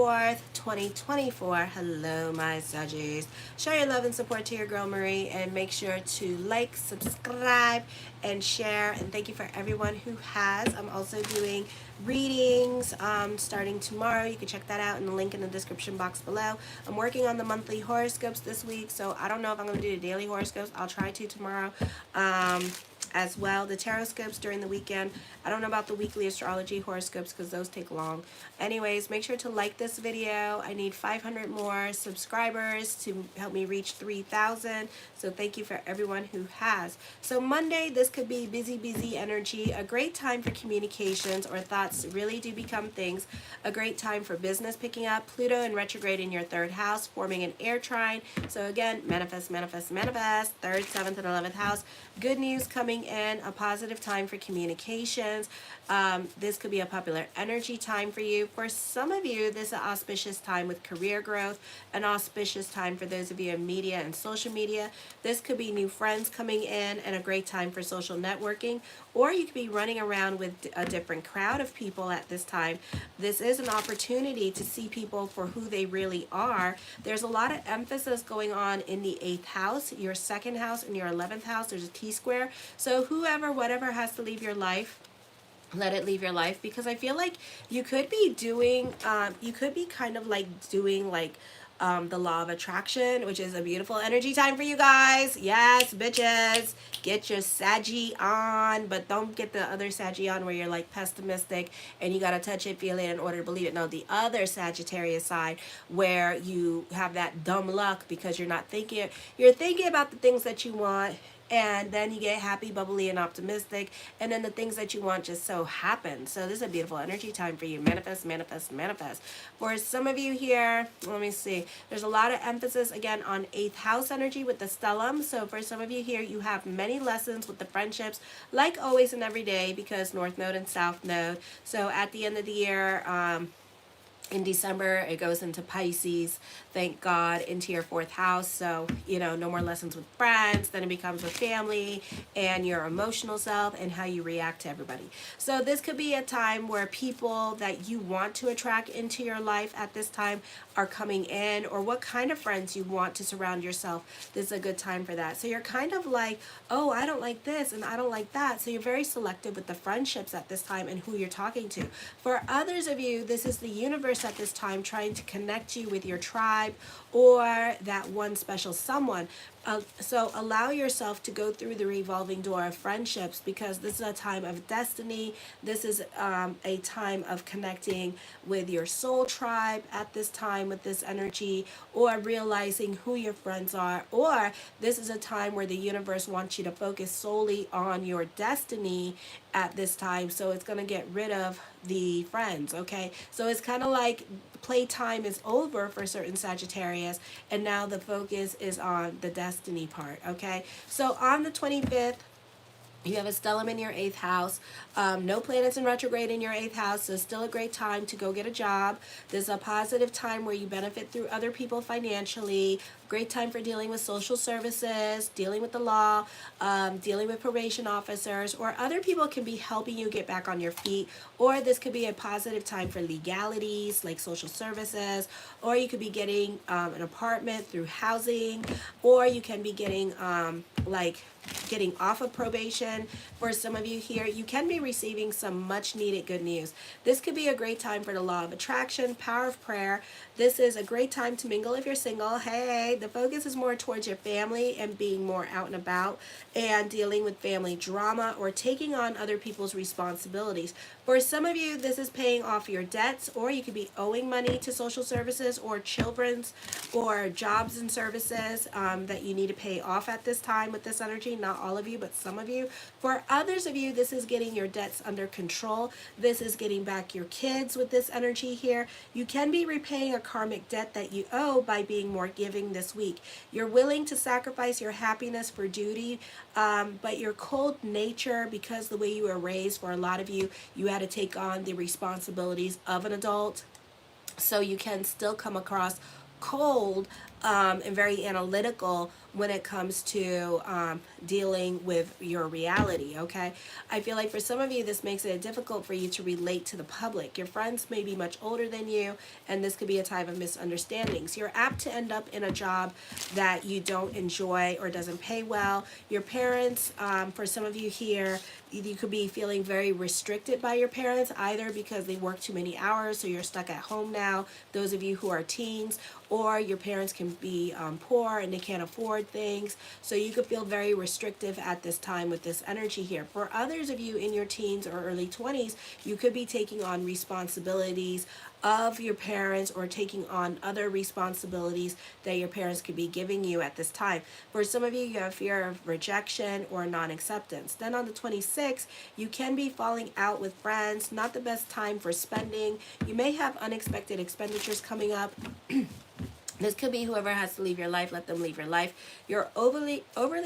4th, 2024. Hello, my Saggies. Show your love and support to your girl Marie, and make sure to like, subscribe, and share. And thank you for everyone who has. I'm also doing readings starting tomorrow. You can check that out in the link in the description box below. I'm working on the monthly horoscopes this week, so I don't know if I'm going to do the daily horoscopes. I'll try to tomorrow. As well, the horoscopes during the weekend. I don't know about the weekly astrology horoscopes because those take long. Anyways, make sure to like this video. I need 500 more subscribers to help me reach 3,000. So thank you for everyone who has. So Monday, this could be busy energy, a great time for communications or thoughts really do become things, a great time for business picking up. Pluto in retrograde in your 3rd house, forming an air trine. So again, manifest, 3rd, 7th, and 11th house. Good news coming in, a positive time for communications. This could be a popular energy time for you. For some of you, this is an auspicious time with career growth, an auspicious time for those of you in media and social media. This could be new friends coming in and a great time for social networking, or you could be running around with a different crowd of people at this time. This is an opportunity to see people for who they really are. There's a lot of emphasis going on in the 8th house, your 2nd house, and your 11th house. There's a T-square. So whoever, whatever has to leave your life, let it leave your life, because I feel like you could be doing, you could be kind of like doing like the law of attraction, which is a beautiful energy time for you guys. Yes, bitches, get your Saggy on, but don't get the other Saggy on where you're like pessimistic and you gotta touch it, feel it in order to believe it. No, the other Sagittarius side where you have that dumb luck because you're not thinking, you're thinking about the things that you want, and then you get happy, bubbly, and optimistic, and then the things that you want just so happen. So this is a beautiful energy time for you. Manifest. For some of you here, let me see, there's a lot of emphasis again on 8th house energy with the stellium. So for some of you here, you have many lessons with the friendships, like always and every day, because North Node and South Node. So at the end of the year, in December, it goes into Pisces, thank God, into your 4th house. So, you know, no more lessons with friends. Then it becomes with family and your emotional self and how you react to everybody. So this could be a time where people that you want to attract into your life at this time are coming in, or what kind of friends you want to surround yourself. This is a good time for that. So you're kind of like, oh, I don't like this and I don't like that. So you're very selective with the friendships at this time and who you're talking to. For others of you, this is the universe at this time trying to connect you with your tribe or that one special someone. So allow yourself to go through the revolving door of friendships, because this is a time of destiny. This is a time of connecting with your soul tribe at this time with this energy, or realizing who your friends are, or this is a time where the universe wants you to focus solely on your destiny at this time. So it's going to get rid of the friends, okay? So it's kind of like playtime is over for certain Sagittarius, and now the focus is on the destiny part, okay? So on the 25th, you have a stellium in your 8th house. No planets in retrograde in your 8th house, so still a great time to go get a job. There's a positive time where you benefit through other people financially. Great time for dealing with social services, dealing with the law, dealing with probation officers, or other people can be helping you get back on your feet. Or this could be a positive time for legalities like social services, or you could be getting an apartment through housing, or you can be getting like getting off of probation. For some of you here, you can be receiving some much needed good news. This could be a great time for the law of attraction, power of prayer. This is a great time to mingle if you're single. Hey, the focus is more towards your family and being more out and about and dealing with family drama or taking on other people's responsibilities. For some of you, this is paying off your debts, or you could be owing money to social services or children's or jobs and services that you need to pay off at this time with this energy. Not all of you, but some of you. For others of you, this is getting your debts under control. This is getting back your kids with this energy here. You can be repaying a karmic debt that you owe by being more giving this week. You're willing to sacrifice your happiness for duty, but your cold nature, because the way you were raised, for a lot of you, you had to take on the responsibilities of an adult. So you can still come across cold and very analytical when it comes to dealing with your reality, okay? I feel like for some of you, this makes it difficult for you to relate to the public. Your friends may be much older than you, and this could be a time of misunderstandings. You're apt to end up in a job that you don't enjoy or doesn't pay well. Your parents, for some of you here, you could be feeling very restricted by your parents, either because they work too many hours, so you're stuck at home now, those of you who are teens, or your parents can be poor and they can't afford things. So you could feel very restrictive at this time with this energy here. For others of you in your teens or early 20s, you could be taking on responsibilities of your parents or taking on other responsibilities that your parents could be giving you at this time. For some of you, you have fear of rejection or non-acceptance. Then on the 26th, you can be falling out with friends, not the best time for spending. You may have unexpected expenditures coming up. This could be whoever has to leave your life, let them leave your life. You're overly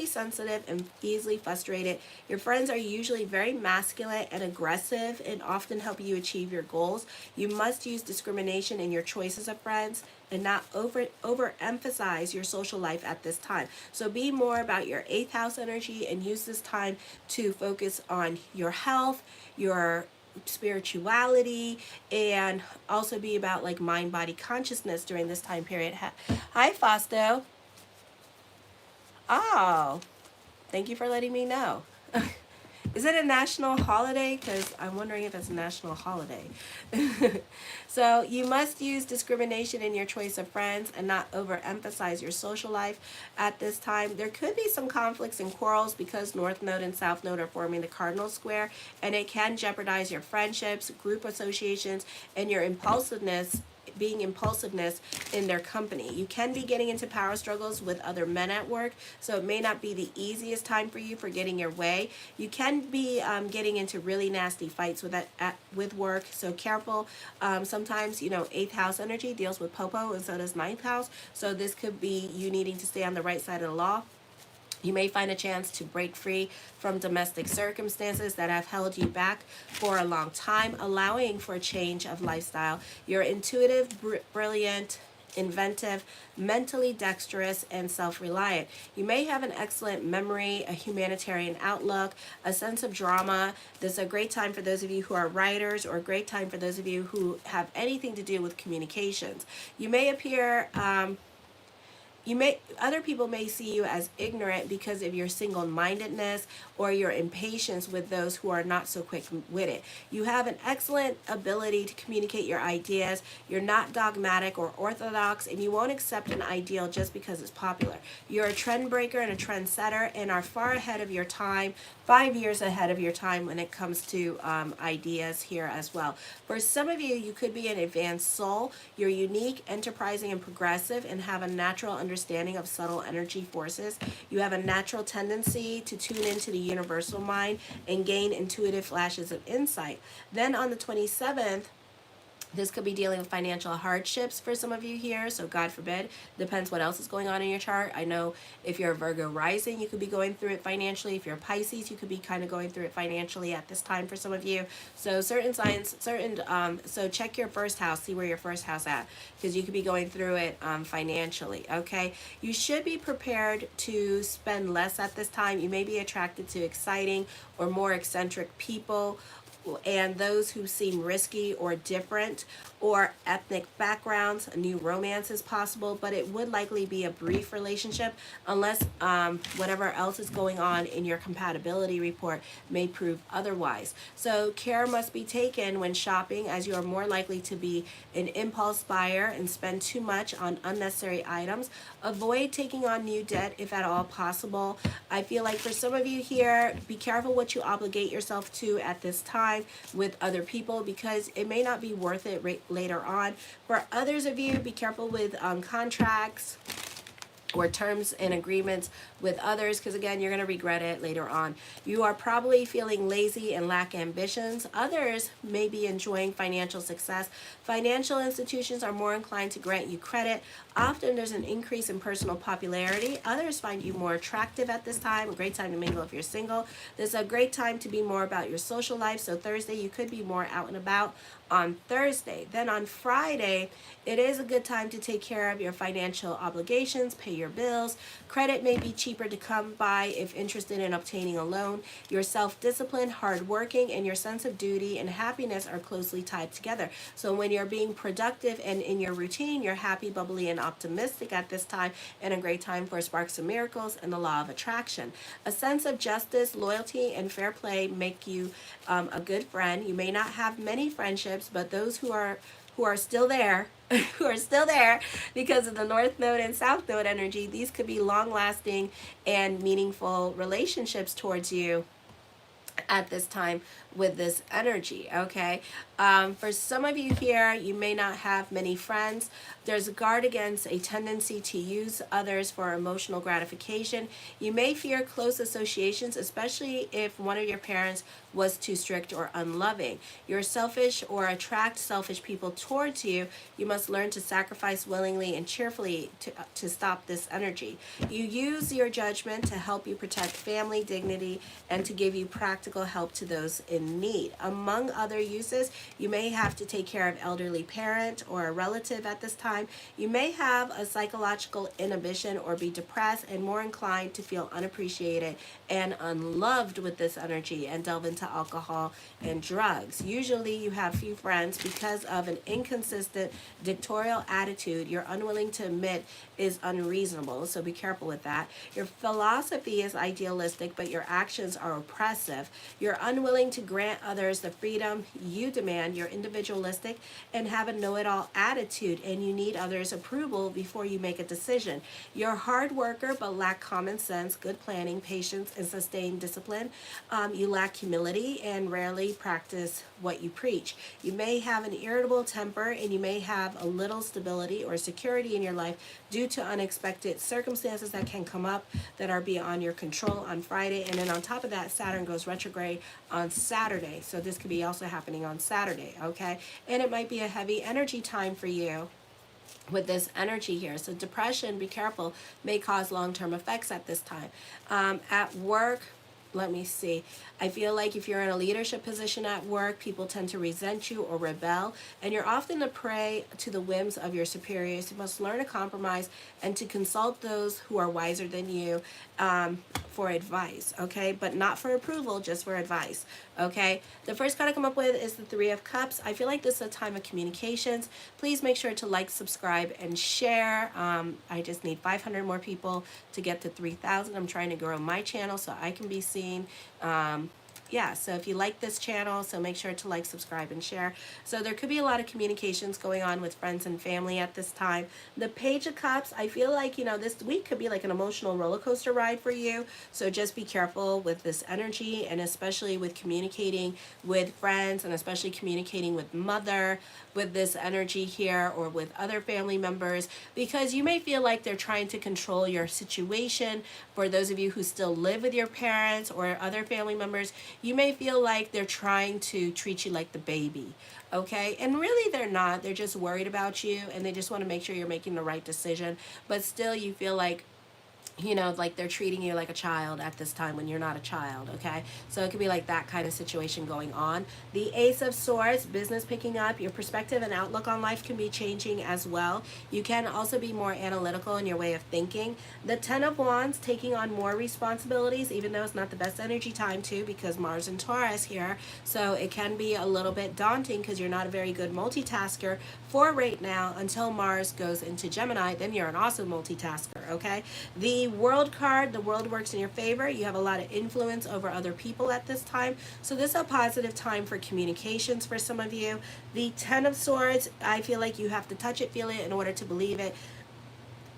sensitive and easily frustrated. Your friends are usually very masculine and aggressive and often help you achieve your goals. You must use discrimination in your choices of friends and not overemphasize your social life at this time. So be more about your 8th house energy and use this time to focus on your health, your spirituality, and also be about like mind body consciousness during this time period. Hi Fausto. Oh, thank you for letting me know. Is it a national holiday? Because I'm wondering if it's a national holiday. So you must use discrimination in your choice of friends and not overemphasize your social life at this time. There could be some conflicts and quarrels because North Node and South Node are forming the cardinal square, and it can jeopardize your friendships, group associations, and your impulsiveness in their company. You can be getting into power struggles with other men at work, so it may not be the easiest time for you for getting your way. You can be getting into really nasty fights with work, so careful. Sometimes, 8th house energy deals with Popo, and so does 9th house, so this could be you needing to stay on the right side of the law. You may find a chance to break free from domestic circumstances that have held you back for a long time, allowing for a change of lifestyle. You're intuitive, brilliant, inventive, mentally dexterous, and self-reliant. You may have an excellent memory, a humanitarian outlook, a sense of drama. This is a great time for those of you who are writers, or a great time for those of you who have anything to do with communications. You may appear other people may see you as ignorant because of your single-mindedness or your impatience with those who are not so quick-witted. You have an excellent ability to communicate your ideas. You're not dogmatic or orthodox, and you won't accept an ideal just because it's popular. You're a trend breaker and a trendsetter and are far ahead of your time, 5 years ahead of your time when it comes to ideas here as well. For some of you, you could be an advanced soul. You're unique, enterprising, and progressive, and have a natural understanding of subtle energy forces. You have a natural tendency to tune into the universal mind and gain intuitive flashes of insight. Then on the 27th, this could be dealing with financial hardships for some of you here, so God forbid. Depends what else is going on in your chart. I know if you're a Virgo rising, you could be going through it financially. If you're a Pisces, you could be kind of going through it financially at this time for some of you. So certain signs, so check your first house, see where your first house at, because you could be going through it financially, okay? You should be prepared to spend less at this time. You may be attracted to exciting or more eccentric people, and those who seem risky or different, or ethnic backgrounds. A new romance is possible, but it would likely be a brief relationship unless whatever else is going on in your compatibility report may prove otherwise. So care must be taken when shopping, as you are more likely to be an impulse buyer and spend too much on unnecessary items. Avoid taking on new debt if at all possible. I feel like for some of you here, be careful what you obligate yourself to at this time with other people, because it may not be worth it later on. For others of you, be careful with contracts or terms and agreements with others, because again, you're going to regret it later on. You are probably feeling lazy and lack ambitions. Others may be enjoying financial success. Financial institutions are more inclined to grant you credit. Often there's an increase in personal popularity. Others find you more attractive at this time. A great time to mingle if you're single. This is a great time to be more about your social life. So Thursday, you could be more out and about on Thursday. Then on Friday, it is a good time to take care of your financial obligations, pay your bills. Credit may be cheaper to come by if interested in obtaining a loan. Your self-discipline, hardworking, and your sense of duty and happiness are closely tied together. So when you're being productive and in your routine, you're happy, bubbly, and optimistic at this time, and a great time for sparks of miracles and the law of attraction. A sense of justice, loyalty, and fair play make you a good friend. You may not have many friendships, but those who are still there, who are still there because of the North Node and South Node energy, these could be long-lasting and meaningful relationships towards you at this time with this energy. Okay, for some of you here, you may not have many friends. There's a guard against a tendency to use others for emotional gratification. You may fear close associations, especially if one of your parents was too strict or unloving. You're selfish or attract selfish people towards you. You must learn to sacrifice willingly and cheerfully to stop this energy. You use your judgment to help you protect family dignity and to give you practical help to those in need. Among other uses, you may have to take care of elderly parent or a relative at this time. You may have a psychological inhibition or be depressed and more inclined to feel unappreciated and unloved with this energy and delve into alcohol and drugs. Usually you have few friends because of an inconsistent dictatorial attitude you're unwilling to admit is unreasonable, so be careful with that. Your philosophy is idealistic, but your actions are oppressive. You're unwilling to grant others the freedom you demand. You're individualistic and have a know-it-all attitude, and you need others' approval before you make a decision. You're a hard worker but lack common sense, good planning, patience, and sustained discipline. You lack humility and rarely practice what you preach. You may have an irritable temper, and you may have a little stability or security in your life due to unexpected circumstances that can come up that are beyond your control on Friday. And then on top of that, Saturn goes retrograde on Saturday. So this could be also happening on Saturday, okay? And it might be a heavy energy time for you with this energy here. So depression, be careful, may cause long-term effects at this time. At work, let me see. I feel like if you're in a leadership position at work, people tend to resent you or rebel, and you're often a prey to the whims of your superiors. You must learn to compromise and to consult those who are wiser than you for advice, okay? But not for approval, just for advice, okay? The first card I come up with is the Three of Cups. I feel like this is a time of communications. Please make sure to like, subscribe, and share. I just need 500 more people to get to 3,000. I'm trying to grow my channel so I can be seen. Yeah, so if you like this channel, so make sure to like, subscribe, and share. So there could be a lot of communications going on with friends and family at this time. The Page of Cups, I feel like, you know, this week could be like an emotional roller coaster ride for you. So just be careful with this energy, and especially with communicating with friends, and especially communicating with mother with this energy here, or with other family members, because you may feel like they're trying to control your situation. For those of you who still live with your parents or other family members, you may feel like they're trying to treat you like the baby, okay? And really they're not. They're just worried about you, and they just want to make sure you're making the right decision. But still you feel like, you know, like they're treating you like a child at this time when you're not a child, okay? So it could be like that kind of situation going on. The Ace of Swords, business picking up. Your perspective and outlook on life can be changing as well. You can also be more analytical in your way of thinking. The Ten of Wands, taking on more responsibilities, even though it's not the best energy time to, because Mars and Taurus here. So it can be a little bit daunting because you're not a very good multitasker for right now until Mars goes into Gemini. Then you're an awesome multitasker, okay? The World card, the world works in your favor. You have a lot of influence over other people at this time. So this is a positive time for communications for some of you. The Ten of Swords, I feel like you have to touch it, feel it in order to believe it.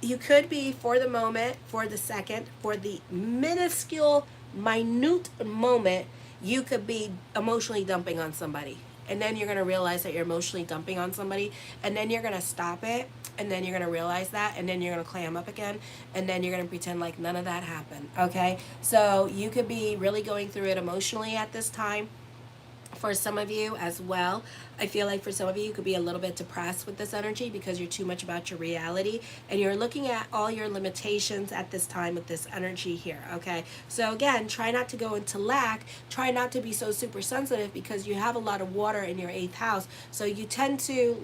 You could be, for the moment, for the second, for the minuscule, minute moment, you could be emotionally dumping on somebody. And then you're going to realize that you're emotionally dumping on somebody, and then you're going to stop it, and then you're going to realize that, and then you're going to clam up again, and then you're going to pretend like none of that happened, okay? So you could be really going through it emotionally at this time. For some of you as well, I feel like for some of you, you could be a little bit depressed with this energy because you're too much about your reality and you're looking at all your limitations at this time with this energy here, okay? So again, try not to go into lack. Try not to be so super sensitive because you have a lot of water in your 8th house. So you tend to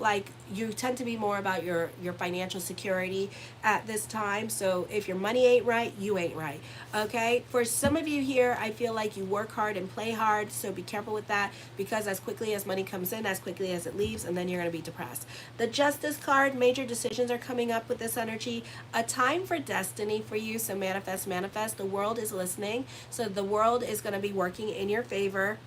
be more about your financial security at this time. So if your money ain't right, you ain't right, okay? For some of you here, I feel like you work hard and play hard, so be careful with that, because as quickly as money comes in, as quickly as it leaves, and then you're going to be depressed. The Justice card, major decisions are coming up with this energy. A time for destiny for you, so manifest, manifest. The world is listening, so the world is going to be working in your favor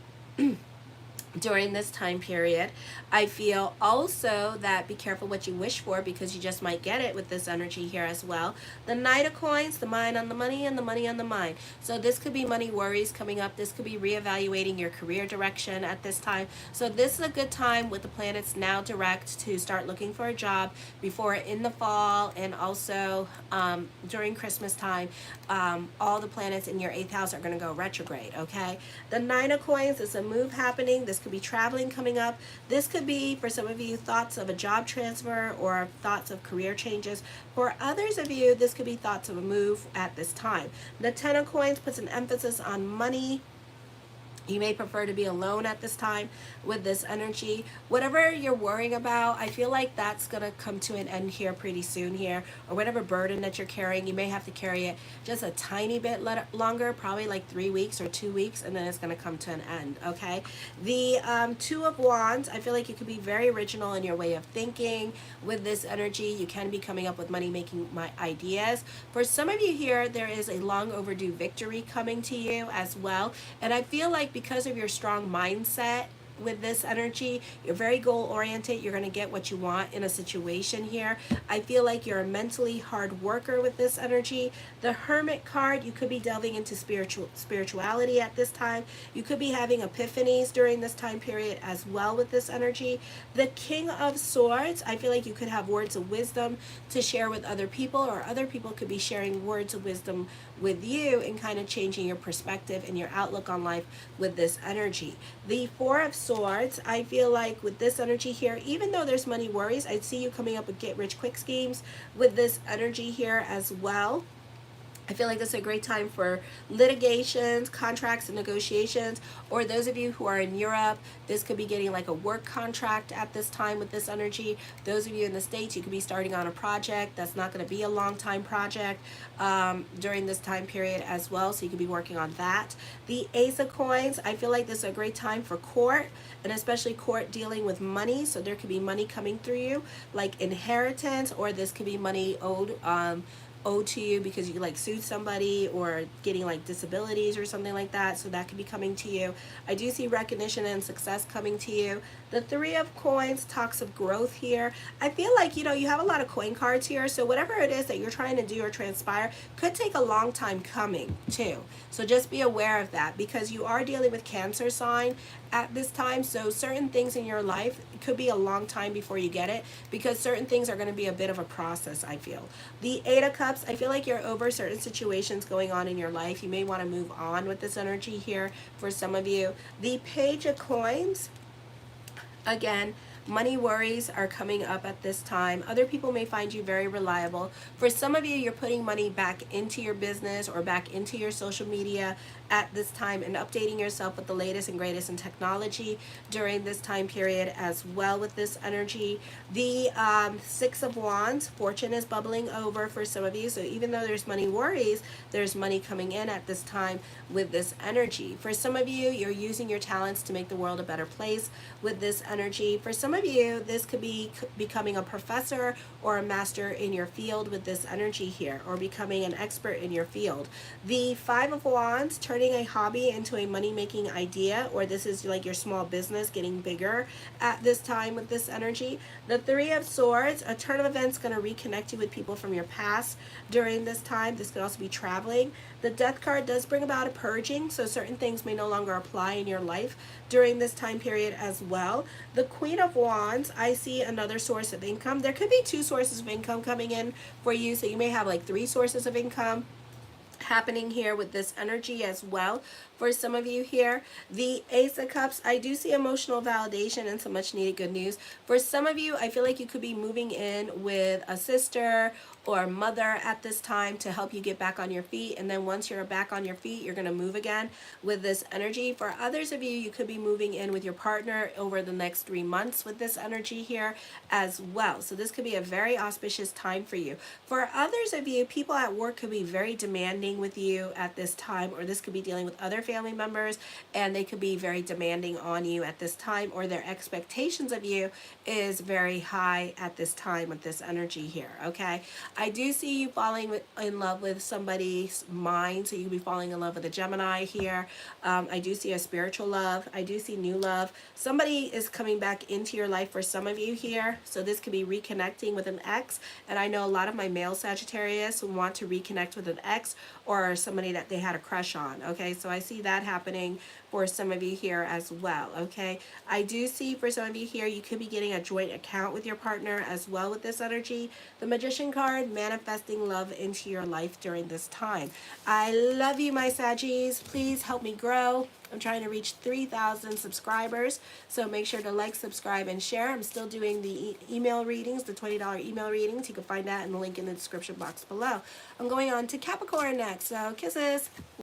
during this time period. I feel also that be careful what you wish for, because you just might get it with this energy here as well. The Knight of Coins, the mind on the money and the money on the mind. So this could be money worries coming up. This could be reevaluating your career direction at this time. So this is a good time with the planets now direct to start looking for a job before in the fall, and also during Christmas time. All the planets in your 8th house are going to go retrograde, okay? The Nine of Coins is a move happening. This could be traveling coming up. This could be, for some of you, thoughts of a job transfer or thoughts of career changes. For others of you, this could be thoughts of a move at this time. The Ten of Coins puts an emphasis on money. You may prefer to be alone at this time with this energy. Whatever you're worrying about, I feel like that's going to come to an end here pretty soon here. Or whatever burden that you're carrying, you may have to carry it just a tiny bit longer, probably like 3 weeks or 2 weeks, and then it's going to come to an end, okay? The Two of Wands, I feel like you could be very original in your way of thinking with this energy. You can be coming up with money-making ideas. For some of you here, there is a long overdue victory coming to you as well. And I feel like because of your strong mindset with this energy, you're very goal oriented. You're going to get what you want in a situation here. I feel like you're a mentally hard worker with this energy. The Hermit card, you could be delving into spirituality at this time. You could be having epiphanies during this time period as well with this energy. The King of Swords, I feel like you could have words of wisdom to share with other people, or other people could be sharing words of wisdom with you and kind of changing your perspective and your outlook on life with this energy. The Four of Swords, I feel like with this energy here, even though there's money worries, I see you coming up with get rich quick schemes with this energy here as well. I feel like this is a great time for litigations, contracts, and negotiations. Or those of you who are in Europe, this could be getting like a work contract at this time with this energy. Those of you in the States, you could be starting on a project that's not going to be a long time project during this time period as well. So you could be working on that. The Ace of Coins, I feel like this is a great time for court, and especially court dealing with money. So there could be money coming through you, like inheritance, or this could be money owed to you because you like sued somebody, or getting like disabilities or something like that. So that could be coming to you. I do see recognition and success coming to you. The Three of Coins talks of growth here. I feel like, you know, you have a lot of coin cards here. So whatever it is that you're trying to do or transpire could take a long time coming too. So just be aware of that, because you are dealing with Cancer sign at this time. So certain things in your life, it could be a long time before you get it, because certain things are going to be a bit of a process, I feel. The Eight of Cups, I feel like you're over certain situations going on in your life. You may want to move on with this energy here for some of you. The Page of Coins, again, money worries are coming up at this time. Other people may find you very reliable. For some of you, you're putting money back into your business or back into your social media at this time, and updating yourself with the latest and greatest in technology during this time period as well with this energy. The Six of Wands, fortune is bubbling over for some of you. So even though there's money worries, there's money coming in at this time with this energy. For some of you, you're using your talents to make the world a better place with this energy. For some of you, this could be becoming a professor or a master in your field with this energy here, or becoming an expert in your field. The Five of Wands, turning a hobby into a money-making idea, or this is like your small business getting bigger at this time with this energy. The Three of Swords, a turn of events going to reconnect you with people from your past during this time. This could also be traveling. The Death card does bring about a purging, so certain things may no longer apply in your life during this time period as well. The Queen of Wands, I see another source of income. There could be two sources of income coming in for you, so you may have like 3 sources of income happening here with this energy as well. For some of you here, the Ace of Cups, I do see emotional validation and some much needed good news. For some of you, I feel like you could be moving in with a sister or mother at this time to help you get back on your feet. And then once you're back on your feet, you're going to move again with this energy. For others of you, you could be moving in with your partner over the next 3 months with this energy here as well. So this could be a very auspicious time for you. For others of you, people at work could be very demanding with you at this time, or this could be dealing with other family members and they could be very demanding on you at this time, or their expectations of you is very high at this time with this energy here. Okay, I do see you falling in love with somebody's mind, so you could be falling in love with a Gemini here. I do see a spiritual love. I do see new love. Somebody is coming back into your life for some of you here, so this could be reconnecting with an ex. And I know a lot of my male Sagittarius want to reconnect with an ex or somebody that they had a crush on. Okay, so I see that happening for some of you here as well. Okay, I do see for some of you here, you could be getting a joint account with your partner as well with this energy. The Magician card, manifesting love into your life during this time. I love you, my Saggies. Please help me grow. I'm trying to reach 3,000 subscribers, so make sure to like, subscribe, and share. I'm still doing the email readings, the $20 email readings. You can find that in the link in the description box below. I'm going on to Capricorn next, so kisses.